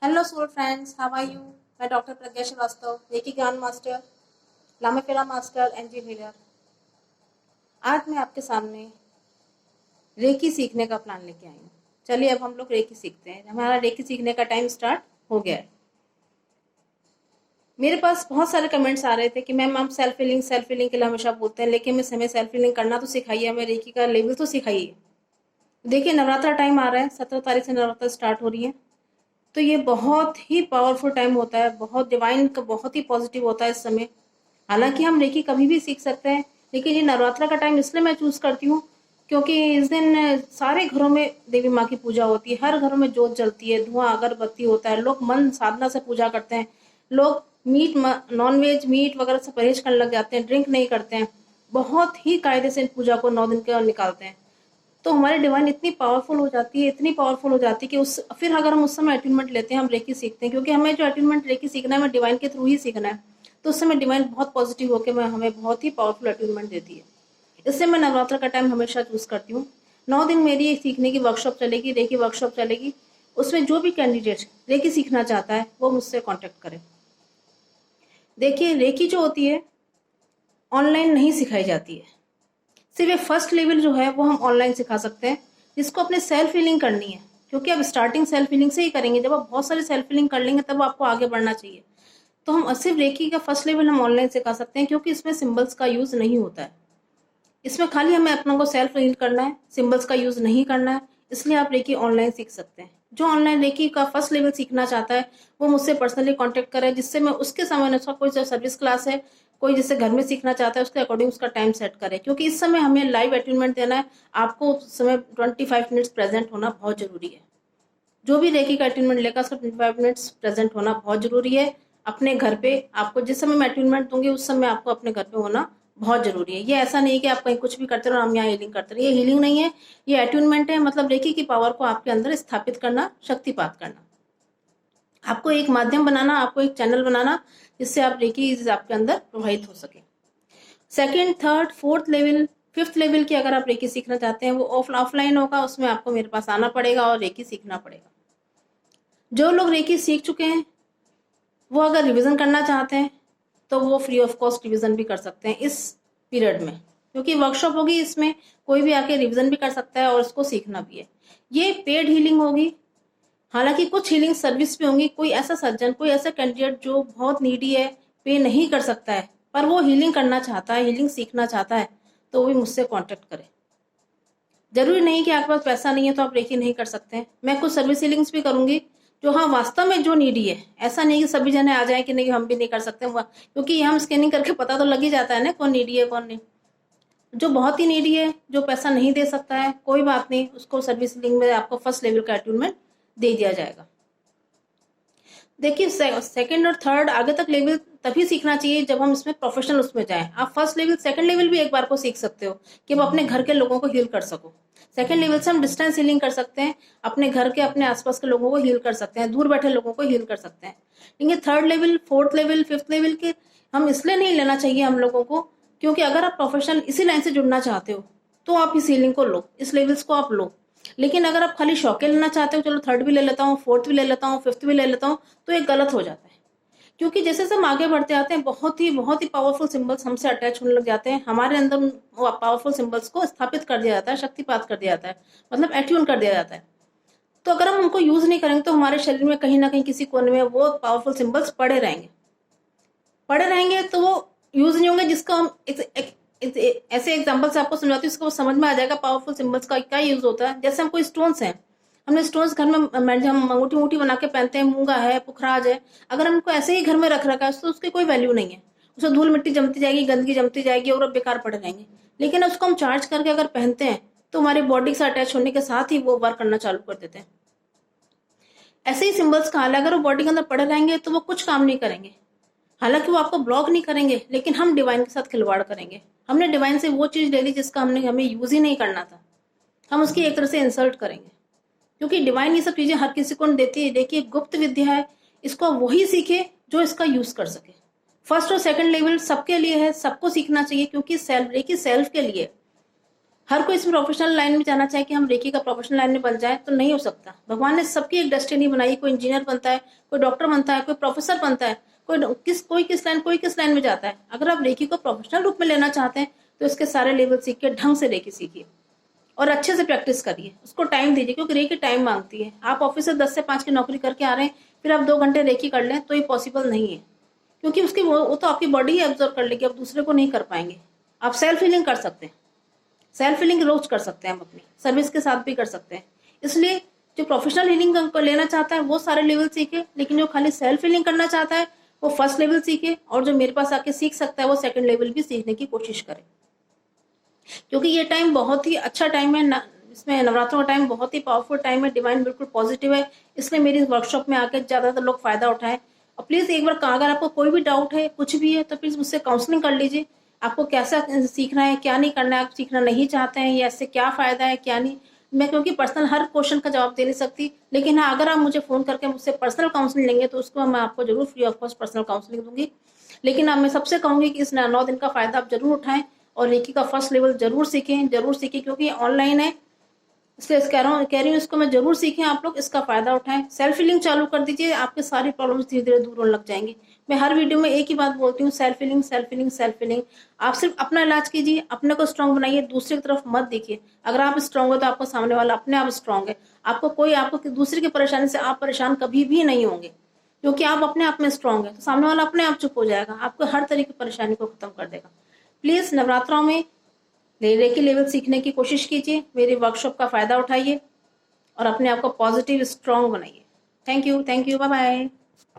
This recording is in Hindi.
Hello school friends, how are you? मैं डॉक्टर प्रज्ञा श्रीवास्तव, रेकी ज्ञान मास्टर, लामाफेरा मास्टर, एनजी हीलर। आज मैं आपके सामने रेकी सीखने का प्लान लेके आई हूँ। चलिए अब हम लोग रेकी सीखते हैं। हमारा रेकी सीखने का टाइम स्टार्ट हो गया है। मेरे पास बहुत सारे कमेंट्स आ रहे थे कि मैम आप सेल्फ हीलिंग के लिए हमेशा बोलते हैं, लेकिन मैं हमें सेल्फ हीलिंग करना तो सिखाइए, हमें रेकी का लेवल तो सिखाइए। देखिए, नवरात्रा टाइम आ रहा है, 17 तारीख से नवरात्रा स्टार्ट हो रही है। तो ये बहुत ही पावरफुल टाइम होता है, बहुत डिवाइन का, बहुत ही पॉजिटिव होता है इस समय। हालांकि हम रेकी कभी भी सीख सकते हैं, लेकिन ये नवरात्रा का टाइम इसलिए मैं चूज करती हूँ क्योंकि इस दिन सारे घरों में देवी माँ की पूजा होती है, हर घरों में जोत जलती है, धुआं अगरबत्ती होता है, लोग मन साधना से पूजा करते हैं, लोग नॉन वेज मीट वगैरह से परहेज करने लग जाते हैं, ड्रिंक नहीं करते हैं, बहुत ही कायदे से पूजा को 9 दिन के निकालते हैं। तो हमारी डिवाइन इतनी पावरफुल हो जाती है, इतनी पावरफुल हो जाती है कि उस फिर अगर हम उस समय अटेनमेंट लेते हैं, हम रेकी सीखते हैं, क्योंकि हमें जो अटेनमेंट रेकी सीखना है हमें डिवाइन के थ्रू ही सीखना है। तो उस समय डिवाइन बहुत पॉजिटिव होकर हमें बहुत ही पावरफुल अटेनमेंट देती है। इससे मैं नवरात्र का टाइम हमेशा चूज करती हूँ। 9 दिन मेरी एक सीखने की वर्कशॉप चलेगी, रेकी वर्कशॉप चलेगी। उसमें जो भी कैंडिडेट रेकी सीखना चाहता है वो मुझसे कॉन्टेक्ट करे। देखिए, रेकी जो होती है ऑनलाइन नहीं सिखाई जाती है। सिर्फ एक फर्स्ट लेवल जो है वो हम ऑनलाइन सिखा सकते हैं, जिसको अपने सेल्फ हीलिंग करनी है, क्योंकि अब स्टार्टिंग सेल्फ हीलिंग से ही करेंगे। जब आप बहुत सारी सेल्फ हीलिंग कर लेंगे तब आपको आगे बढ़ना चाहिए। तो हम सिर्फ रेकी का फर्स्ट लेवल हम ऑनलाइन सिखा सकते हैं, क्योंकि इसमें सिंबल्स का यूज नहीं होता है। इसमें खाली हमें अपनों को सेल्फ हील करना है, सिंबल्स का यूज नहीं करना है। इसलिए आप रेकी ऑनलाइन सीख सकते हैं। जो ऑनलाइन रेकी का फर्स्ट लेवल सीखना चाहता है वो मुझसे पर्सनली कांटेक्ट करे, जिससे मैं उसके समय अनुसार, कोई सर्विस क्लास है, कोई जिससे घर में सीखना चाहता है, उसके अकॉर्डिंग उसका टाइम सेट करे, क्योंकि इस समय हमें लाइव अटेंडमेंट देना है। आपको उस समय 25 मिनट्स प्रेजेंट होना बहुत जरूरी है। जो भी रेकी का अटेंडमेंट लेगा उसका 25 मिनट्स प्रेजेंट होना बहुत जरूरी है। अपने घर पे आपको जिस समय मैं अटेंडमेंट दूंगी उस समय आपको अपने घर पे होना बहुत जरूरी है। ये ऐसा नहीं है कि आप कहीं कुछ भी करते रहो, हम यहाँ हीलिंग करते रहे। ये हीलिंग नहीं है, ये अटेंडमेंट है। मतलब रेकी की पावर को आपके अंदर स्थापित करना, शक्तिपात करना, आपको एक माध्यम बनाना, आपको एक चैनल बनाना, जिससे आप रेकी आपके अंदर प्रवाहित हो सके। Second, third, fourth level, fifth level की अगर आप रेकी सीखना चाहते हैं वो ऑफलाइन होगा, उसमें आपको मेरे पास आना पड़ेगा और रेकी सीखना पड़ेगा। जो लोग रेकी सीख चुके हैं वो अगर रिवीजन करना चाहते हैं तो वो फ्री ऑफ कॉस्ट रिवीजन भी कर सकते हैं इस पीरियड में, क्योंकि वर्कशॉप होगी, इसमें कोई भी आके रिवीजन भी कर सकता है और उसको सीखना भी है। ये पेड हीलिंग होगी। हालांकि कुछ हीलिंग सर्विस भी होंगी। कोई ऐसा सज्जन, कोई ऐसा कैंडिडेट जो बहुत नीडी है, पे नहीं कर सकता है, पर वो हीलिंग करना चाहता है, हीलिंग सीखना चाहता है, तो वो भी मुझसे कॉन्टेक्ट करे। जरूरी नहीं कि आपके पास पैसा नहीं है तो आप रेकी नहीं कर सकते हैं। मैं कुछ सर्विस हीलिंग्स भी करूंगी जो, हाँ, वास्तव में जो नीडी है। ऐसा नहीं कि सभी जने आ जाए कि नहीं हम भी नहीं कर सकते, क्योंकि हम स्कैनिंग करके पता तो लग ही जाता है ना कौन नीडी है कौन नहीं। जो बहुत ही नीडी है, जो पैसा नहीं दे सकता है, कोई बात नहीं, उसको सर्विस हीलिंग में आपको फर्स्ट लेवल का अटेनमेंट दे दिया जाएगा। देखिए, सेकंड और थर्ड आगे तक लेवल तभी सीखना चाहिए जब हम इसमें प्रोफेशनल उसमें जाएं। आप फर्स्ट लेवल, सेकंड लेवल भी एक बार को सीख सकते हो कि आप अपने घर के लोगों को हील कर सको। सेकंड लेवल से हम डिस्टेंस हीलिंग कर सकते हैं, अपने घर के, अपने आसपास के लोगों को हील कर सकते हैं, दूर बैठे लोगों को हील कर सकते हैं। लेकिन third level, fourth level, fifth level के हम इसलिए नहीं लेना चाहिए हम लोगों को, क्योंकि अगर आप प्रोफेशनल इसी लाइन से जुड़ना चाहते हो तो आप इस हीलिंग को लो, इस लेवल्स को आप लो। लेकिन अगर आप खाली शौक लेना चाहते हो, चलो थर्ड भी ले लेता हूँ, फोर्थ भी ले लेता हूँ, फिफ्थ भी ले लेता हूँ, तो ये गलत हो जाता है। क्योंकि जैसे हम आगे बढ़ते आते हैं बहुत ही पावरफुल सिंबल्स हमसे अटैच होने लग जाते हैं। हमारे अंदर पावरफुल सिंबल्स को स्थापित कर दिया जाता है, शक्तिपात कर दिया जाता है, मतलब एट्यून कर दिया जाता है। तो अगर हम उनको यूज नहीं करेंगे तो हमारे शरीर में कहीं ना कहीं किसी कोने में वो पावरफुल सिंबल्स पड़े रहेंगे, तो वो यूज नहीं होंगे। जिसको हम ऐसे एग्जांपल से आपको समझाती हूँ, उसको समझ में आ जाएगा पावरफुल सिंबल्स का क्या यूज होता है। जैसे हम कोई स्टोन्स हैं, हमने स्टोन्स घर में हम अंगूठी अंगूठी बना के पहनते हैं, मूंगा है, पुखराज है, अगर हमको ऐसे ही घर में रख रखा है तो उसकी कोई वैल्यू नहीं है। उसमें धूल मिट्टी जमती जाएगी, गंदगी जमती जाएगी और बेकार पड़े रहेंगे। लेकिन उसको हम चार्ज करके अगर पहनते हैं तो हमारी बॉडी से अटैच होने के साथ ही वो वर्क करना चालू कर देते हैं। ऐसे ही सिंबल्स का हाल है, अगर वो बॉडी के अंदर पड़े रहेंगे तो वो कुछ काम नहीं करेंगे। हालांकि वो आपको ब्लॉक नहीं करेंगे, लेकिन हम डिवाइन के साथ खिलवाड़ करेंगे। हमने डिवाइन से वो चीज ले ली जिसका हमें यूज ही नहीं करना था, हम उसकी एक तरह से इंसल्ट करेंगे। क्योंकि डिवाइन ये सब चीजें हर किसी को देती है। देखिए, गुप्त विद्या है, इसको वही सीखे जो इसका यूज कर सके। फर्स्ट और सेकंड लेवल सबके लिए है, सबको सीखना चाहिए, क्योंकि सेल्फ के लिए हर कोई इस प्रोफेशनल लाइन में जाना चाहे कि हम रेकी का प्रोफेशनल लाइन में बन जाए, तो नहीं हो सकता। भगवान ने सबकी एक डेस्टिनी बनाई, कोई इंजीनियर बनता है, कोई डॉक्टर बनता है, कोई प्रोफेसर बनता है, कोई किस लाइन में जाता है। अगर आप रेकी को प्रोफेशनल रूप में लेना चाहते हैं तो इसके सारे लेवल सीख के ढंग से रेकी सीखिए और अच्छे से प्रैक्टिस करिए, उसको टाइम दीजिए, क्योंकि रेकी टाइम मांगती है। आप ऑफिस से 10 से 5 की नौकरी करके आ रहे हैं, फिर आप 2 घंटे रेकी कर लें तो ये पॉसिबल नहीं है, क्योंकि उसकी वो तो आपकी बॉडी ही एब्जॉर्व कर लेगी, आप दूसरे को नहीं कर पाएंगे। आप सेल्फ हीलिंग कर सकते हैं, सेल्फ हीलिंग रोज कर सकते हैं, हम अपनी सर्विस के साथ भी कर सकते हैं। इसलिए जो प्रोफेशनल हीलिंग को लेना चाहता है वो सारे लेवल सीखे, लेकिन जो खाली सेल्फ हीलिंग करना चाहता है वो फर्स्ट लेवल सीखे, और जो मेरे पास आके सीख सकता है वो सेकंड लेवल भी सीखने की कोशिश करे, क्योंकि ये टाइम बहुत ही अच्छा टाइम है। इसमें नवरात्रों का टाइम बहुत ही पावरफुल टाइम है, डिवाइन बिल्कुल पॉजिटिव है। इसलिए मेरी वर्कशॉप में आकर ज्यादातर लोग फायदा उठाएं। और प्लीज एक बार अगर आपको कोई भी डाउट है, कुछ भी है, तो प्लीज मुझसे काउंसलिंग कर लीजिए। आपको कैसा सीखना है, क्या नहीं करना है, आप सीखना नहीं चाहते हैं, या इससे क्या फायदा है क्या नहीं। मैं क्योंकि पर्सनल हर क्वेश्चन का जवाब दे नहीं सकती, लेकिन हाँ, अगर आप मुझे फोन करके मुझसे पर्सनल काउंसलिंग लेंगे तो उसको मैं आपको जरूर free of cost personal counselling दूंगी। लेकिन अब मैं सबसे कहूंगी कि इस 9 दिन का फायदा आप जरूर उठाएं और रेकी का फर्स्ट लेवल जरूर सीखें, क्योंकि ऑनलाइन है, इसलिए कह रही हूँ इसको मैं जरूर सीखें। आप लोग इसका फायदा उठाएं, सेल्फ हीलिंग चालू कर दीजिए, आपके सारी प्रॉब्लम्स धीरे धीरे दूर होने लग जाएंगी। मैं हर वीडियो में एक ही बात बोलती हूँ, self healing self healing self healing. आप सिर्फ अपना इलाज कीजिए, अपने को स्ट्रांग बनाइए, दूसरे की तरफ मत देखिए। अगर आप स्ट्रांग हो तो आपको सामने वाला अपने आप स्ट्रांग है। आपको दूसरे की परेशानी से आप परेशान कभी भी नहीं होंगे, क्योंकि आप अपने आप में स्ट्रांग है। तो सामने वाला अपने आप चुप हो जाएगा, आपको हर तरह की परेशानी को खत्म कर देगा। प्लीज नवरात्रों में रेकी लेवल सीखने की कोशिश कीजिए, मेरी वर्कशॉप का फायदा उठाइए और अपने आप को पॉजिटिव स्ट्रांग बनाइए। Thank you, bye bye.